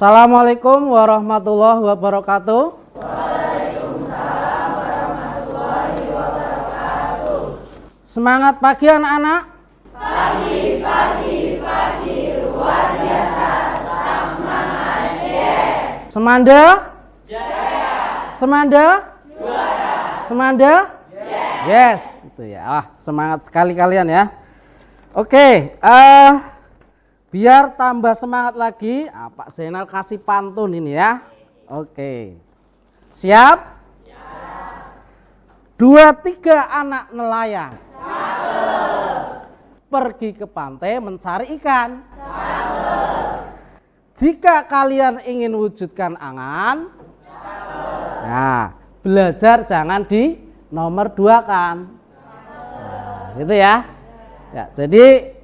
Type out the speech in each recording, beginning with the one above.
Assalamualaikum warahmatullahi wabarakatuh. Waalaikumsalam warahmatullahi wabarakatuh. Semangat pagi anak-anak. Pagi, luar biasa. Tetap semangat, yes. Semanda? Jaya. Semanda? Juara. Semanda? Yes. Itu ya. Semangat sekali kalian ya. Oke, biar tambah semangat lagi, Pak Zainal kasih pantun ini ya. Oke. Siap? Siap. 2-3 anak nelayan. Pergi ke pantai mencari ikan. Jika kalian ingin wujudkan angan, nah, belajar jangan di nomor 2 kan. Nah, gitu ya. Ya, jadi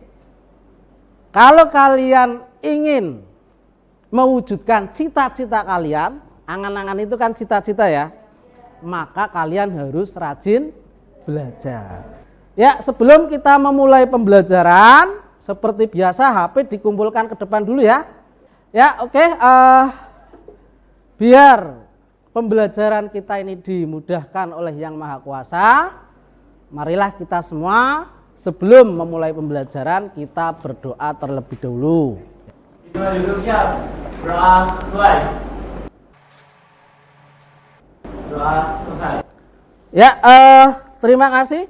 kalau kalian ingin mewujudkan cita-cita kalian, angan-angan itu kan cita-cita ya, maka kalian harus rajin belajar. Ya, sebelum kita memulai pembelajaran, seperti biasa HP dikumpulkan ke depan dulu ya. Ya, oke. Biar pembelajaran kita ini dimudahkan oleh Yang Maha Kuasa, marilah kita semua sebelum memulai pembelajaran kita berdoa terlebih dahulu. Duduk siap. Doa mulai. Doa selesai. Ya, terima kasih.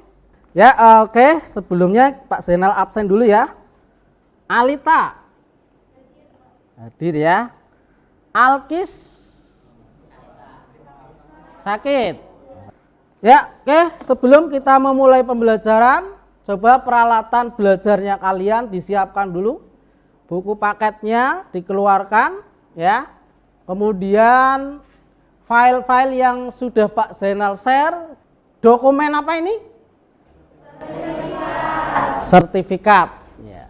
Ya, oke. Sebelumnya Pak Zainal absen dulu ya. Alita hadir ya. Alkis sakit. Ya, oke. Sebelum kita memulai pembelajaran, coba peralatan belajarnya kalian disiapkan dulu. Buku paketnya dikeluarkan ya. Kemudian file-file yang sudah Pak Zainal share, dokumen apa ini? Sertifikat. Ya.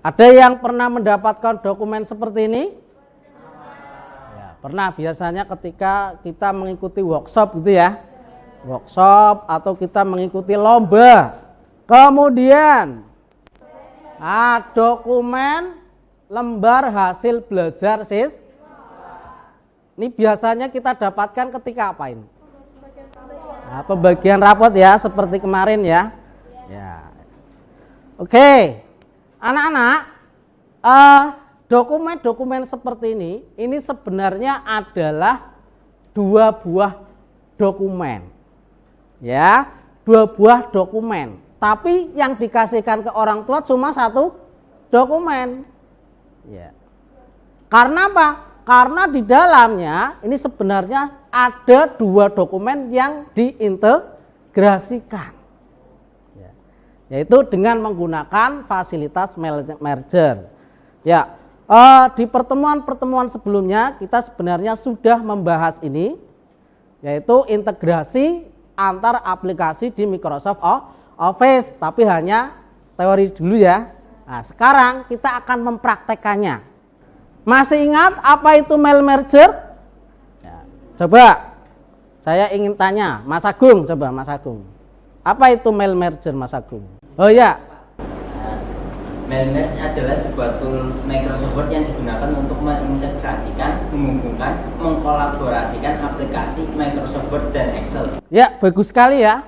Ada yang pernah mendapatkan dokumen seperti ini? Ya, pernah, biasanya ketika kita mengikuti workshop gitu ya. Workshop atau kita mengikuti lomba. Kemudian dokumen lembar hasil belajar ini biasanya kita dapatkan ketika apa ini? Nah, pembagian rapot ya, seperti kemarin ya. Ya. Oke, anak-anak, dokumen-dokumen seperti ini sebenarnya adalah 2 buah dokumen. Ya, 2 buah dokumen. Tapi yang dikasihkan ke orang tua cuma 1 dokumen. Ya. Karena apa? Karena di dalamnya ini sebenarnya ada 2 dokumen yang diintegrasikan. Ya. Yaitu dengan menggunakan fasilitas merger. Ya, di pertemuan-pertemuan sebelumnya kita sebenarnya sudah membahas ini, yaitu integrasi antar aplikasi di Microsoft Office, tapi hanya teori dulu ya. Nah, sekarang kita akan mempraktekannya. Masih ingat apa itu mail merger? Ya, coba saya ingin tanya Mas Agung, coba Mas Agung. Apa itu mail merger Mas Agung? Oh ya. Mail merge adalah sebuah tool Microsoft Word yang digunakan untuk mengintegrasikan, menghubungkan, mengkolaborasikan aplikasi Microsoft Word dan Excel. Ya, bagus sekali ya.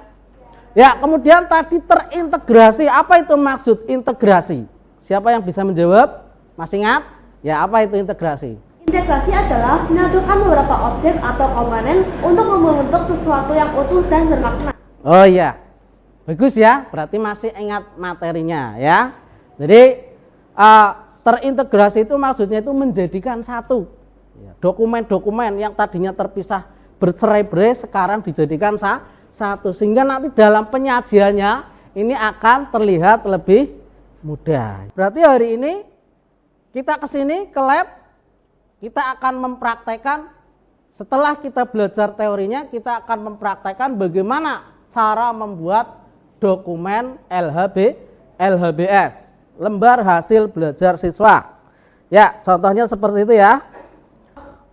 Ya, kemudian tadi terintegrasi. Apa itu maksud integrasi? Siapa yang bisa menjawab? Masih ingat? Ya, apa itu integrasi? Integrasi adalah menyatukan beberapa objek atau komponen untuk membentuk sesuatu yang utuh dan bermakna. Oh iya, bagus ya. Berarti masih ingat materinya ya. Jadi terintegrasi itu maksudnya itu menjadikan satu. Dokumen-dokumen yang tadinya terpisah bercerai-berai sekarang dijadikan satu, sehingga nanti dalam penyajiannya ini akan terlihat lebih mudah. Berarti hari ini kita kesini ke lab, kita akan mempraktekkan. Setelah kita belajar teorinya, kita akan mempraktekkan bagaimana cara membuat dokumen LHBS, lembar hasil belajar siswa. Ya, contohnya seperti itu ya.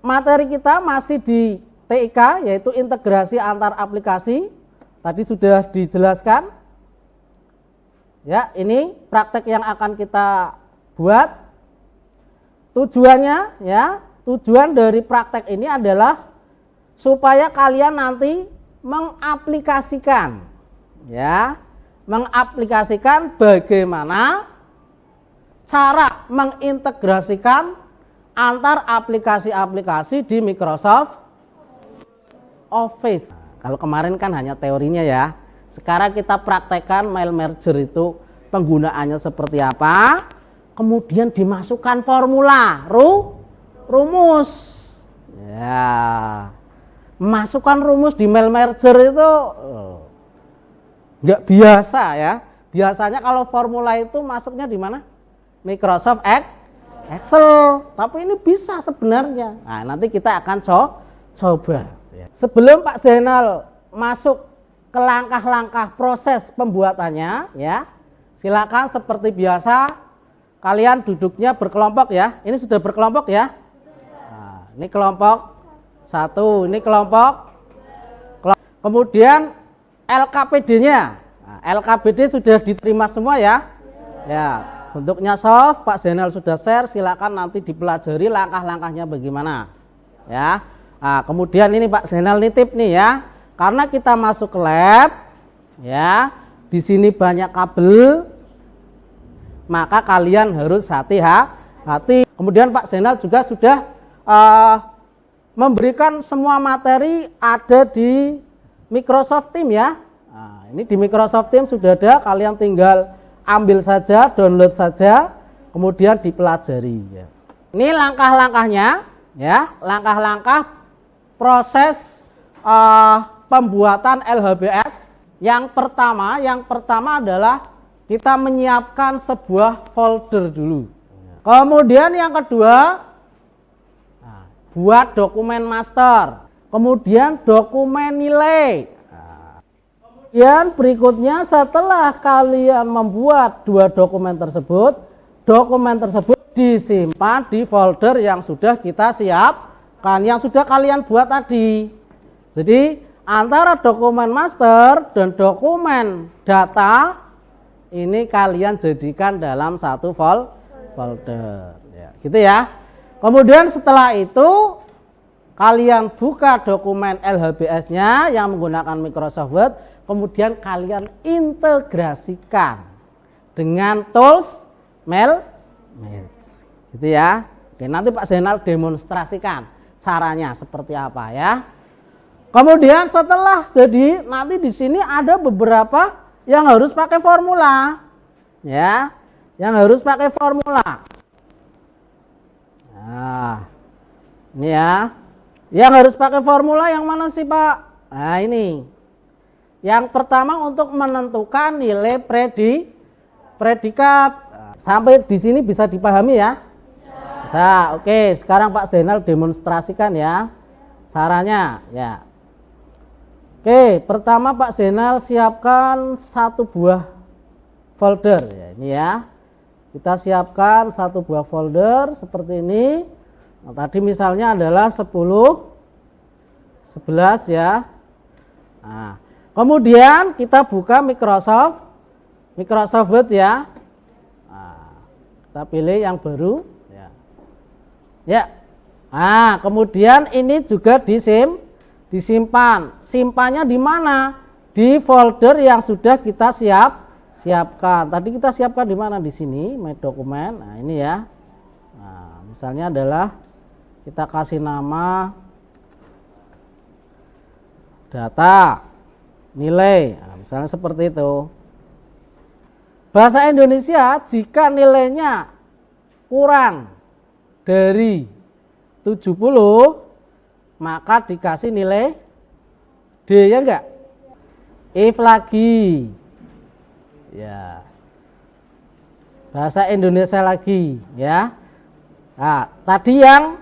Materi kita masih di TIK, yaitu integrasi antar aplikasi. Tadi sudah dijelaskan. Ya, ini praktek yang akan kita buat. tujuannya ya, tujuan dari praktek ini adalah supaya kalian nanti mengaplikasikan ya, mengaplikasikan bagaimana cara mengintegrasikan antar aplikasi-aplikasi di Microsoft Office. Kalau kemarin kan hanya teorinya ya. Sekarang kita praktekkan mail merger itu penggunaannya seperti apa, kemudian dimasukkan formula, rumus. Ya. Masukkan rumus di mail merger itu nggak biasa ya. Biasanya kalau formula itu masuknya di mana? Microsoft Excel. Tapi ini bisa sebenarnya. Nah, nanti kita akan coba. Sebelum Pak Zainal masuk ke langkah-langkah proses pembuatannya, ya, silakan seperti biasa kalian duduknya berkelompok ya. Ini sudah berkelompok ya. Nah, ini kelompok 1, ini kelompok. Kemudian LKPD-nya. Nah, LKPD sudah diterima semua ya. Ya, bentuknya soft, Pak Zainal sudah share, silakan nanti dipelajari langkah-langkahnya bagaimana. Ya. Nah, kemudian ini Pak Zainal nitip nih ya. Karena kita masuk ke lab ya, di sini banyak kabel, maka kalian harus hati-hati. Kemudian Pak Zainal juga sudah memberikan semua materi ada di Microsoft Teams ya. Nah, ini di Microsoft Teams sudah ada, kalian tinggal ambil saja, download saja, kemudian dipelajari ya. Ini langkah-langkahnya ya, langkah-langkah proses pembuatan LHBS. Yang pertama adalah kita menyiapkan sebuah folder dulu. Kemudian yang kedua, buat dokumen master, kemudian dokumen nilai. Kemudian berikutnya setelah kalian membuat 2 dokumen tersebut disimpan di folder yang sudah kita siapkan, yang sudah kalian buat tadi. Jadi antara dokumen master dan dokumen data ini kalian jadikan dalam satu folder. Ya, gitu ya. Kemudian setelah itu kalian buka dokumen LHBS-nya yang menggunakan Microsoft Word, kemudian kalian integrasikan dengan tools mail. Gitu ya. Oke, nanti Pak Zainal demonstrasikan caranya seperti apa ya. Kemudian setelah jadi nanti di sini ada beberapa yang harus pakai formula. Ya, yang harus pakai formula. Nah, ini ya. Yang harus pakai formula yang mana sih Pak? Nah ini. Yang pertama untuk menentukan nilai predikat. Sampai di sini bisa dipahami ya? Bisa. Oke, sekarang Pak Zainal demonstrasikan ya caranya ya. Oke, pertama Pak Zainal siapkan satu buah folder ya, ini ya. Kita siapkan satu buah folder seperti ini. Nah, tadi misalnya adalah 10, 11 ya. Nah, kemudian kita buka Microsoft Word ya. Nah, kita pilih yang baru ya. Ya. Nah, kemudian ini juga disimpan. Simpannya di mana? Di folder yang sudah kita siapkan. Tadi kita siapkan di mana? Di sini, my dokumen. Nah, ini ya. Nah, misalnya adalah kita kasih nama data nilai. Nah, misalnya seperti itu. Bahasa Indonesia jika nilainya kurang dari 70 maka dikasih nilai D ya enggak? If lagi. Ya. Bahasa Indonesia lagi ya. Nah, tadi yang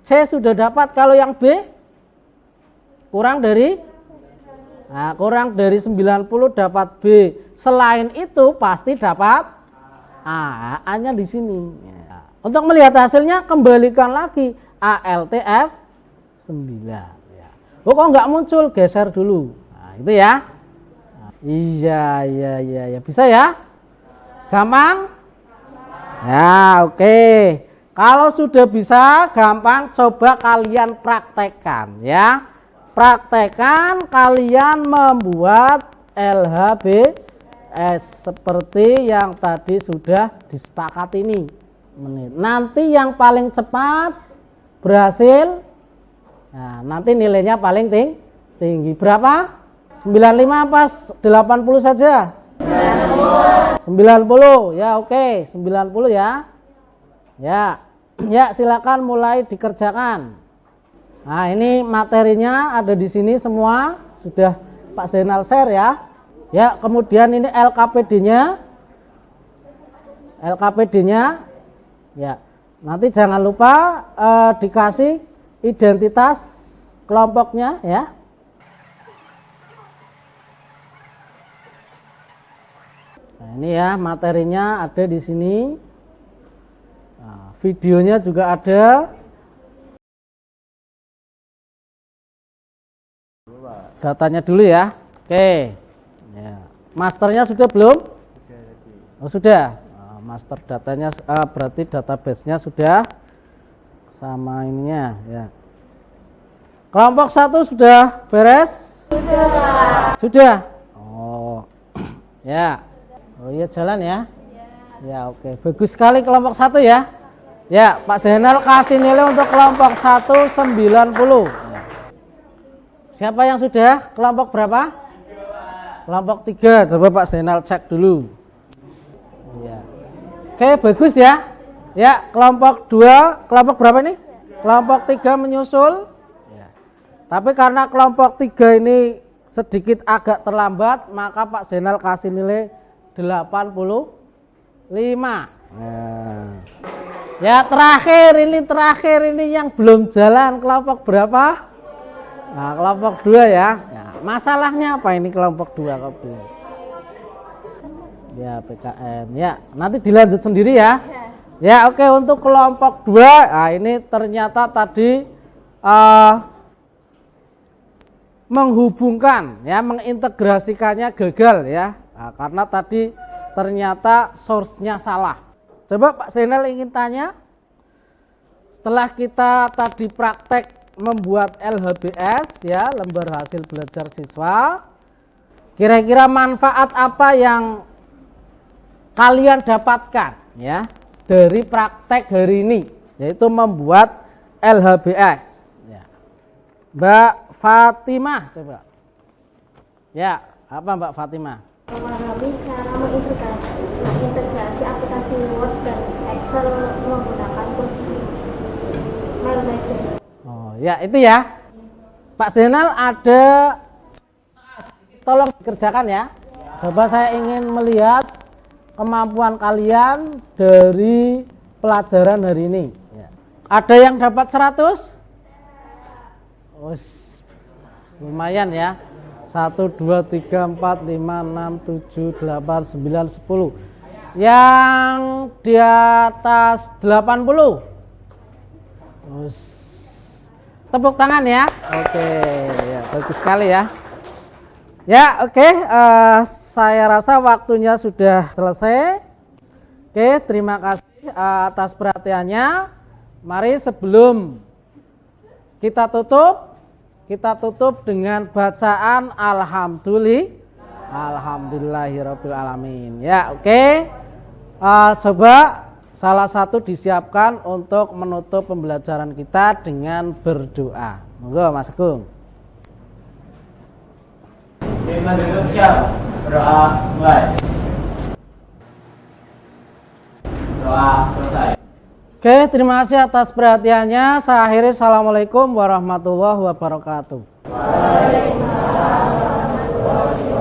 C sudah dapat, kalau yang B kurang dari 90 dapat B. Selain itu pasti dapat A. A-nya di sini. Ya. Untuk melihat hasilnya kembalikan lagi ALTF 9 ya. Oh, kok nggak muncul? Geser dulu. Nah, itu ya. Nah, iya. Bisa ya? Gampang? Ya, oke. Kalau sudah bisa, gampang, coba kalian praktekkan ya. Praktekkan kalian membuat LHBS seperti yang tadi sudah disepakati ini. Nanti yang paling cepat berhasil, nah, nanti nilainya paling tinggi. Berapa? 95 apa 80 saja? 90 ya, oke, 90 ya. Ya, silakan mulai dikerjakan. Nah, ini materinya ada di sini semua, sudah Pak Zainal share ya. Ya, kemudian ini LKPD-nya. Ya. Nanti jangan lupa dikasih identitas kelompoknya ya. Nah, ini ya materinya ada di sini. Nah, videonya juga ada. Datanya dulu ya. Oke. Ya. Masternya sudah belum? Oh, sudah. Nah, master datanya berarti database-nya sudah sama ininya ya. Kelompok 1 sudah beres? Sudah. Oh. Ya. Oh iya, jalan ya. Ya, oke. Bagus sekali kelompok 1 ya. Ya, Pak Zainal kasih nilai untuk kelompok 1 90. Siapa yang sudah? Kelompok berapa? Kelompok 3. Coba Pak Zainal cek dulu. Ya. Oke, bagus ya. Ya, kelompok 2, kelompok berapa ini? Kelompok 3 menyusul. Ya. Tapi karena kelompok 3 ini sedikit agak terlambat, maka Pak Zainal kasih nilai 85. Ya, terakhir ini yang belum jalan, kelompok berapa? Nah, kelompok 2 ya. Masalahnya apa ini kelompok 2 kok belum? Ya, PKM. Ya, nanti dilanjut sendiri ya. Ya, oke, untuk kelompok 2, nah ini ternyata tadi menghubungkan ya, mengintegrasikannya gagal ya. Nah, karena tadi ternyata source-nya salah. Coba Pak Zainal ingin tanya, setelah kita tadi praktek membuat LHBS ya, lembar hasil belajar siswa, kira-kira manfaat apa yang kalian dapatkan ya dari praktek hari ini, yaitu membuat LHBS ya. Mbak Fatimah coba ya, apa Mbak Fatimah? Memahami cara mengintegrasi aplikasi Word dan Excel menggunakan tools Mail Manager. Oh ya, itu ya Pak Zainal ada, tolong dikerjakan ya. Coba saya ingin melihat kemampuan kalian dari pelajaran hari ini ya. Ada yang dapat 100? Oh, lumayan ya. 1, 2, 3, 4, 5, 6, 7, 8, 9, 10. Yang di atas 80? Tepuk tangan ya. Oke, ya, bagus sekali ya. Ya, oke, saya rasa waktunya sudah selesai. Oke, terima kasih atas perhatiannya. Mari sebelum kita tutup dengan bacaan Alhamdulillahirabbil alamin. Ya, oke. Coba salah satu disiapkan untuk menutup pembelajaran kita dengan berdoa. Monggo Mas Agung. Lima duduk siap. Berdoa mulai. Doa selesai. Oke, terima kasih atas perhatiannya. Saya akhiri. Assalamualaikum warahmatullahi wabarakatuh. Waalaikumsalam warahmatullahi wabarakatuh.